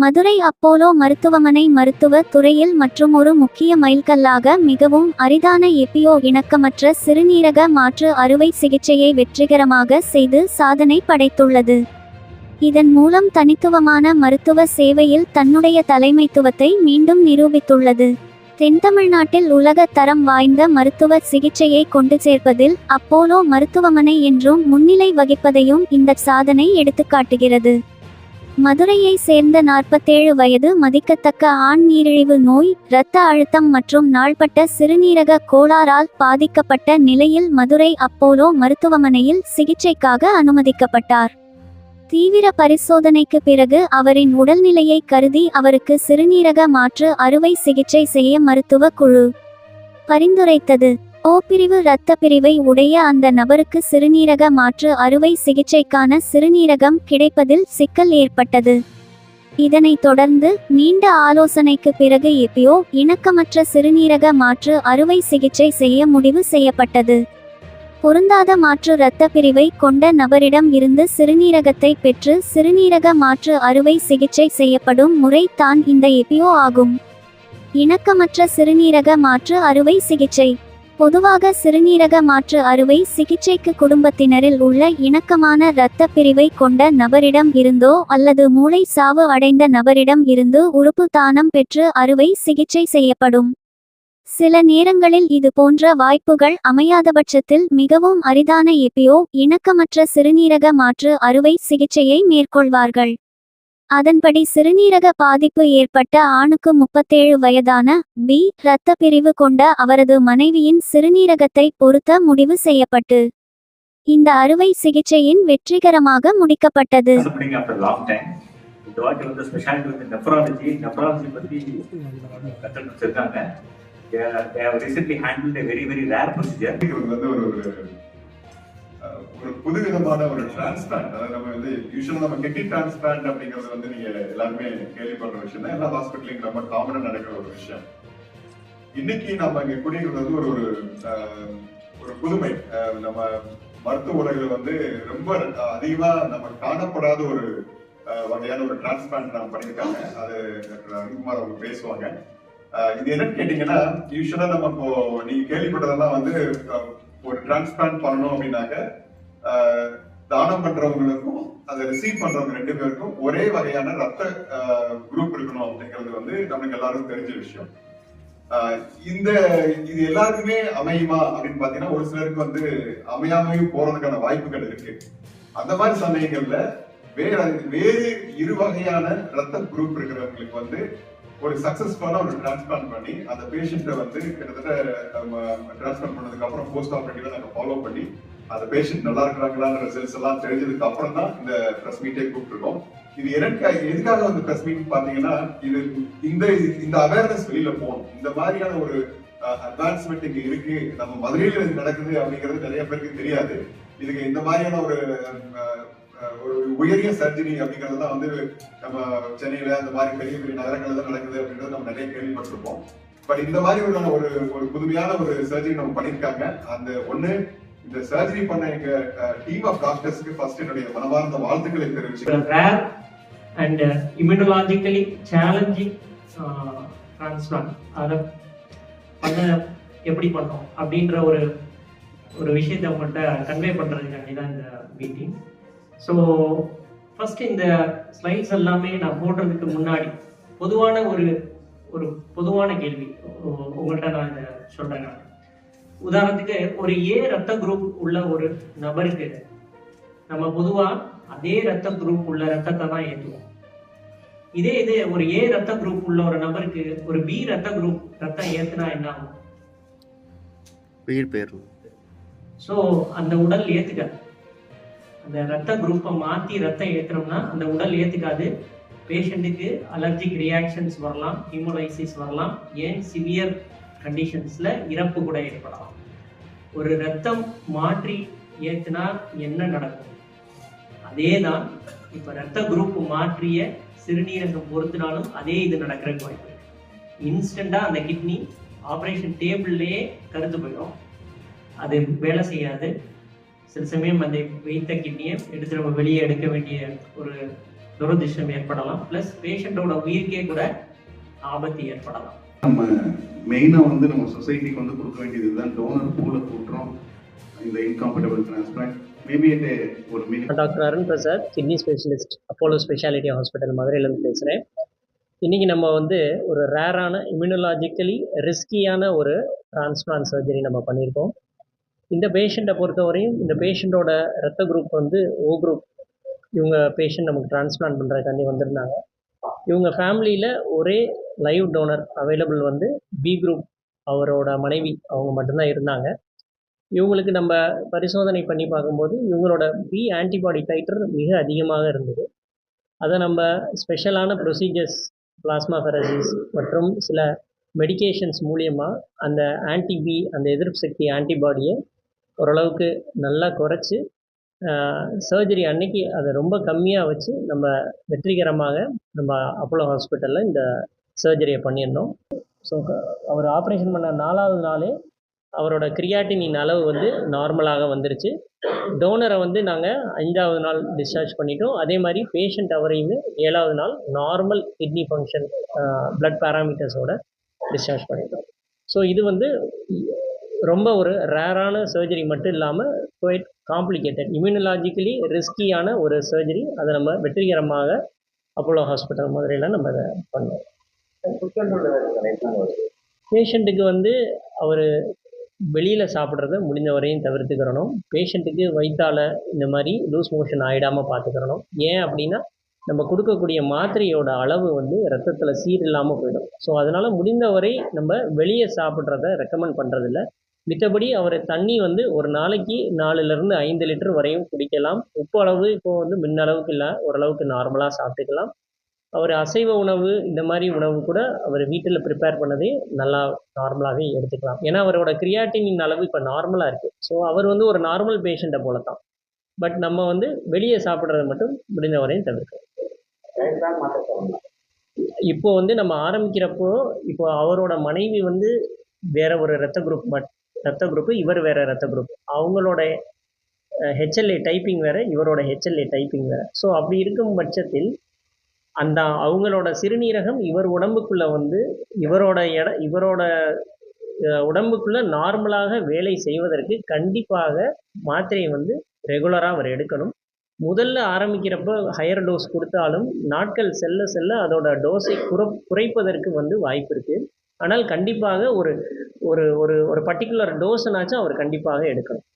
Madurai Apollo மருத்துவமனை மருத்துவ துறையில் மற்றும் ஒரு முக்கிய மைல்கல்லாக மிகவும் அரிதான எபியோ இணக்கமற்ற சிறுநீரக மாற்று அறுவை சிகிச்சையை வெற்றிகரமாக செய்து சாதனை படைத்துள்ளது. இதன் மூலம் தனித்துவமான மருத்துவ சேவையில் தன்னுடைய தலைமைத்துவத்தை மீண்டும் நிரூபித்துள்ளது. தென்தமிழ்நாட்டில் உலக தரம் வாய்ந்த மருத்துவ சிகிச்சையை கொண்டு சேர்ப்பதில் அப்போலோ மருத்துவமனை என்றும் முன்னிலை வகிப்பதையும் இந்த சாதனை எடுத்துக்காட்டுகிறது. மதுரையை சேர்ந்த 47 வயது மதிக்கத்தக்க ஆண் நீரிழிவு நோய், இரத்த அழுத்தம் மற்றும் நாள்பட்ட சிறுநீரக கோளாறால் பாதிக்கப்பட்ட நிலையில் மதுரை அப்போலோ மருத்துவமனையில் சிகிச்சைக்காக அனுமதிக்கப்பட்டார். தீவிர பரிசோதனைக்கு பிறகு அவரின் உடல்நிலையை கருதி அவருக்கு சிறுநீரக மாற்று அறுவை சிகிச்சை செய்ய மருத்துவ குழு பரிந்துரைத்தது. ஓ பிரிவு இரத்த பிரிவை உடைய அந்த நபருக்கு சிறுநீரக மாற்று அறுவை சிகிச்சைக்கான சிறுநீரகம் கிடைப்பதில் சிக்கல் ஏற்பட்டது. இதனைத் தொடர்ந்து நீண்ட ஆலோசனைக்கு பிறகு எபியோ இணக்கமற்ற சிறுநீரக மாற்று அறுவை சிகிச்சை செய்ய முடிவு செய்யப்பட்டது. பொருந்தாத மாற்று இரத்த பிரிவை கொண்ட நபரிடம் இருந்து சிறுநீரகத்தை பெற்று சிறுநீரக மாற்று அறுவை சிகிச்சை செய்யப்படும் முறை தான் இந்த எபியோ ஆகும். இணக்கமற்ற சிறுநீரக மாற்று அறுவை சிகிச்சை. பொதுவாக சிறுநீரக மாற்று அறுவை சிகிச்சைக்கு குடும்பத்தினரில் உள்ள இணக்கமான இரத்த பிரிவை கொண்ட நபரிடம் இருந்தோ அல்லது மூளை சாவு அடைந்த நபரிடம் இருந்து உறுப்பு தானம் பெற்று அறுவை சிகிச்சை செய்யப்படும். சில நேரங்களில் இது போன்ற வாய்ப்புகள் அமையாதபட்சத்தில் மிகவும் அரிதான எபியோ இணக்கமற்ற சிறுநீரக மாற்று அறுவை சிகிச்சையை மேற்கொள்வார்கள். அதன்படி சிறுநீரக பாதிப்பு ஏற்பட்ட ஆணுக்கு 37 வயதான பி இரத்த பிரிவு கொண்ட அவரது மனைவியின் சிறுநீரகத்தை பொருத்த முடிவு செய்யப்பட்டு இந்த அறுவை சிகிச்சையின் வெற்றிகரமாக முடிக்கப்பட்டது. ஒரு புதுவிதமான ஒரு டிரான்ஸ்பிளான்ட், அதாவது நம்ம வந்து யூசுவலா நம்ம கிட்னி டிரான்ஸ்பிளான்ட் அப்படிங்கிறது வந்து நீங்க எல்லாருமே கேள்விப்படுற விஷயம் தான். எல்லா ஹாஸ்பிட்டலையும் ரொம்ப காமனா நடக்கிற ஒரு விஷயம். இன்னைக்கு நம்ம இங்க குடியிருக்கிறது ஒரு ஒரு புதுமை. நம்ம மருத்துவ உலகில் வந்து ரொம்ப அதிகமா நம்ம காணப்படாத ஒரு வகையான ஒரு டிரான்ஸ்பிளான்ட் நம்ம பண்ணியிருக்காங்க. அது ரவிக்குமார் அவங்க பேசுவாங்க. இது என்னன்னு கேட்டீங்கன்னா, யூஸ்வலா நம்ம இப்போ நீங்க கேள்விப்பட்டதெல்லாம் வந்து ஒரு டிரான்ஸ்பிளான்ட் பண்ணணும் அப்படின்னாக்க தானம் பண்றவங்களுக்கும் அதை ரிசீவ் பண்றவங்க 2 பேருக்கும் ஒரே வகையான ரத்த குரூப் இருக்கணும் அப்படிங்கிறது வந்து நமக்கு எல்லாருக்கும் தெரிஞ்ச விஷயம். இது எல்லாருக்குமே அமையுமா அப்படின்னு பாத்தீங்கன்னா, ஒரு சிலருக்கு வந்து அமையாமையும் போறதுக்கான வாய்ப்புகள் இருக்கு. அந்த மாதிரி சமயங்கள்ல வேறு 2 வகையான ரத்த குரூப் இருக்கிறவங்களுக்கு வந்து ஒரு சக்சஸ்ஃபுல்லா ஒரு டிரான்ஸ்பிளான்ட் பண்ணி அந்த பேஷண்ட்டை வந்து கிட்டத்தட்ட டிரான்ஸ்பிளான்ட் பண்ணதுக்கு அப்புறம் போஸ்ட் ஆபரேட்டிவா நாங்க ஃபாலோ பண்ணி அந்த பேஷண்ட் நல்லா இருக்கிறாங்களாங்கிற ரிசல்ட்ஸ் எல்லாம் தெரிஞ்சதுக்கு அப்புறம் தான் இந்த பிரஸ் மீட்டை கூப்பிட்டுருக்கோம். இது எதுக்காக வந்து பிரஸ் மீட் பாத்தீங்கன்னா, இது இந்த அவேர்னஸ் வெளியில போகணும். இந்த மாதிரியான ஒரு அட்வான்ஸ்மெண்ட் இங்க இருக்கு, நம்ம மதுரையில இது நடக்குது அப்படிங்கிறது நிறைய பேருக்கு தெரியாது. இதுக்கு இந்த மாதிரியான ஒரு உயரிய சர்ஜரி அப்படிங்கிறது தான் வந்து நம்ம சென்னையில அந்த மாதிரி பெரிய பெரிய நகரங்கள்ல தான் நடக்குது அப்படின்றது நம்ம நிறைய கேள்விப்பட்டிருப்போம். பட் இந்த மாதிரி ஒரு புதுமையான ஒரு சர்ஜரி நம்ம பண்ணிருக்காங்க. அந்த இந்த சர்ஜரி பண்ண எங்க டீம் ஆஃப் டாக்டர்ஸ்க்கு ஃபர்ஸ்ட் என்னுடைய மனமார்ந்த வாழ்த்துக்களை தெரிவிச்சுக்கிறேன். ரேர் அண்ட் இம்யூனலாஜிக்கலி சேலஞ்சிங் டிரான்ஸ்பிளான்ட் அதை பண்ண எப்படி பண்ணோம் அப்படின்ற ஒரு விஷயத்தை அவங்கள்ட்ட கன்வே பண்றதுக்காண்டி தான் இந்த மீட்டிங். ஸோ ஃபர்ஸ்ட் இந்த ஸ்லைட்ஸ் எல்லாமே நான் போடுறதுக்கு முன்னாடி பொதுவான ஒரு பொதுவான கேள்வி உங்கள்கிட்ட நான் இதை சொல்றேன். உதாரணத்துக்கு ஒரு ரத்த குரூப் உள்ள ஒரு நபருக்கு நம்ம பொதுவா அதே ரத்த குரூப் உள்ள ரத்தத்தை தான் ஏற்றுவோம். இதே ஒரு ரத்த குரூப் உள்ள ஒரு நபருக்கு ஒரு பி ரத்த குரூப் ரத்தம் ஏத்துனா என்ன ஆகும்? ஸோ அந்த உடல் ஏத்துக்காது. அந்த ரத்த குரூப்பை மாற்றி ரத்தம் ஏற்றுறோம்னா அந்த உடல் ஏற்றுக்காது. பேஷண்ட்டுக்கு அலர்ஜிக் ரியாக்ஷன்ஸ் வரலாம், ஹீமோலைசிஸ் வரலாம், ஏன் சிவியர் கண்டிஷன்ஸில் இறப்பு கூட ஏற்படலாம். ஒரு ரத்தம் மாற்றி ஏற்றுனா என்ன நடக்கும்? அதே தான் இப்போ ரத்த குரூப் மாற்றிய சிறுநீரகம் பொறுத்தினாலும் அதே இது நடக்கிறதுக்கு வாய்ப்பு இருக்கு. இன்ஸ்டண்ட்டாக அந்த கிட்னி ஆப்ரேஷன் டேபிள்லேயே கருத்து போயிடும், அது வேலை செய்யாது. சில சமயம் அந்த வைத்த கிட்னியை எடுத்து நம்ம வெளியே எடுக்க வேண்டிய ஒரு துரதிர்ஷ்டம் ஏற்படலாம், ப்ளஸ் பேஷண்ட்டோட உயிருக்கே கூட ஆபத்து ஏற்படலாம். நம்ம மெயினாக வந்து நம்ம சொசைட்டிக்கு வந்து கொடுக்க வேண்டியது தான் டோனர் பூலை கூட்டுறோம் இந்த இன்காம்பேட்டபிள் டிரான்ஸ்பிளான்ட். மேபி ஒரு doctor Arun Prasad, kidney specialist, Apollo speciality hospital மதுரையிலேருந்து பேசுகிறேன். இன்றைக்கி நம்ம வந்து ஒரு ரேரான இம்யூனலாஜிக்கலி ரிஸ்கியான ஒரு டிரான்ஸ்பிளான்ட் சர்ஜரி நம்ம பண்ணியிருக்கோம். இந்த பேஷண்ட்டை பொறுத்தவரையும் இந்த பேஷண்ட்டோட ரத்த குரூப் வந்து ஓ குரூப். இவங்க பேஷண்ட் நமக்கு டிரான்ஸ்பிளான்ட் பண்ணுறதுக்காண்டி வந்திருந்தாங்க. இவங்க ஃபேமிலியில் ஒரே லைவ் டோனர் அவைலபிள் வந்து பி குரூப், அவரோட மனைவி அவங்க மட்டும்தான் இருந்தாங்க. இவங்களுக்கு நம்ம பரிசோதனை பண்ணி பார்க்கும்போது இவங்களோட பி ஆன்டிபாடி டைட்டர் மிக அதிகமாக இருந்தது. அதை நம்ம ஸ்பெஷலான ப்ரொசீஜர்ஸ், பிளாஸ்மா ஃபெரசிஸ் மற்றும் சில மெடிகேஷன்ஸ் மூலியமாக அந்த ஆன்டிபி, அந்த எதிர்ப்பு சக்தி ஆன்டிபாடியை ஓரளவுக்கு நல்லா குறைச்சி சர்ஜரி அன்னைக்கு அதை ரொம்ப கம்மியாக வச்சு நம்ம வெற்றிகரமாக நம்ம அப்போலோ ஹாஸ்பிட்டலில் இந்த சர்ஜரியை பண்ணியிருந்தோம். ஸோ அவர் ஆப்ரேஷன் பண்ண 4வது நாளே அவரோட கிரியாட்டினின் அளவு வந்து நார்மலாக வந்துருச்சு. டோனரை வந்து நாங்கள் 5வது நாள் டிஸ்சார்ஜ் பண்ணிட்டோம். அதே மாதிரி பேஷண்ட் அவரையுமே 7வது நாள் நார்மல் கிட்னி ஃபங்க்ஷன் பிளட் பேராமீட்டர்ஸோட டிஸ்சார்ஜ் பண்ணிட்டோம். ஸோ இது வந்து ரொம்ப ஒரு ரேரான சர்ஜரி மட்டும் இல்லாமல் குவைட் காம்ப்ளிகேட்டட், இம்யூனலாஜிக்கலி ரிஸ்கியான ஒரு சர்ஜரி. அதை நம்ம வெற்றிகரமாக அப்போலோ ஹாஸ்பிட்டல் மதுரையில் நம்ம அதை பண்ணோம். பேஷண்ட்டுக்கு வந்து அவர் வெளியில் சாப்பிட்றத முடிஞ்ச வரையும் தவிர்த்துக்கிறணும். பேஷண்ட்டுக்கு வயிற்றால் இந்த மாதிரி லூஸ் மோஷன் ஆகிடாமல் பார்த்துக்கிறணும். ஏன் அப்படின்னா நம்ம கொடுக்கக்கூடிய மாத்திரையோட அளவு வந்து ரத்தத்தில் சீர் இல்லாமல் போயிடும். ஸோ அதனால் முடிந்தவரை நம்ம வெளியே சாப்பிட்றத ரெக்கமெண்ட் பண்ணுறதில்ல. மித்தபடி அவர் தண்ணி வந்து ஒரு நாளைக்கு 4லிருந்து 5 லிட்டர் வரையும் குடிக்கலாம். உப்பு அளவு இப்போது வந்து முன்னளவுக்கு இல்லை, ஓரளவுக்கு நார்மலாக சாப்பிட்டுக்கலாம். அவர் அசைவ உணவு இந்த மாதிரி உணவு கூட அவர் வீட்டில் ப்ரிப்பேர் பண்ணதே நல்லா நார்மலாகவே எடுத்துக்கலாம். ஏன்னா அவரோட கிரியாட்டினின் அளவு இப்போ நார்மலாக இருக்குது. ஸோ அவர் வந்து ஒரு நார்மல் பேஷண்ட்டை போல தான். பட் நம்ம வந்து வெளியே சாப்பிட்றத மட்டும் முடிந்த வரையும் தவிர்க்கலாம். இப்போ வந்து நம்ம ஆரம்பிக்கிறப்போ இப்போ அவரோட மனைவி வந்து வேற ஒரு ரத்த குரூப்பு, இவர் வேற ரத்த குரூப். அவங்களோட ஹெச்எல்ஏ டைப்பிங் வேறு, இவரோட ஹெச்எல்ஏ டைப்பிங் வேறு. ஸோ அப்படி இருக்கும் பட்சத்தில் அந்த அவங்களோட சிறுநீரகம் இவர் உடம்புக்குள்ளே வந்து இவரோட உடம்புக்குள்ளே நார்மலாக வேலை செய்வதற்கு கண்டிப்பாக மாத்திரையை வந்து ரெகுலராக அவர் எடுக்கணும். முதல்ல ஆரம்பிக்கிறப்போ ஹையர் டோஸ் கொடுத்தாலும் நாட்கள் செல்ல செல்ல அதோட டோஸை குறைப்பதற்கு வந்து வாய்ப்பு இருக்குது. ஆனால் கண்டிப்பாக ஒரு ஒரு ஒரு ஒரு பர்டிகுலர் டோஸ்னாச்சும் அவர் கண்டிப்பாக எடுக்கணும்.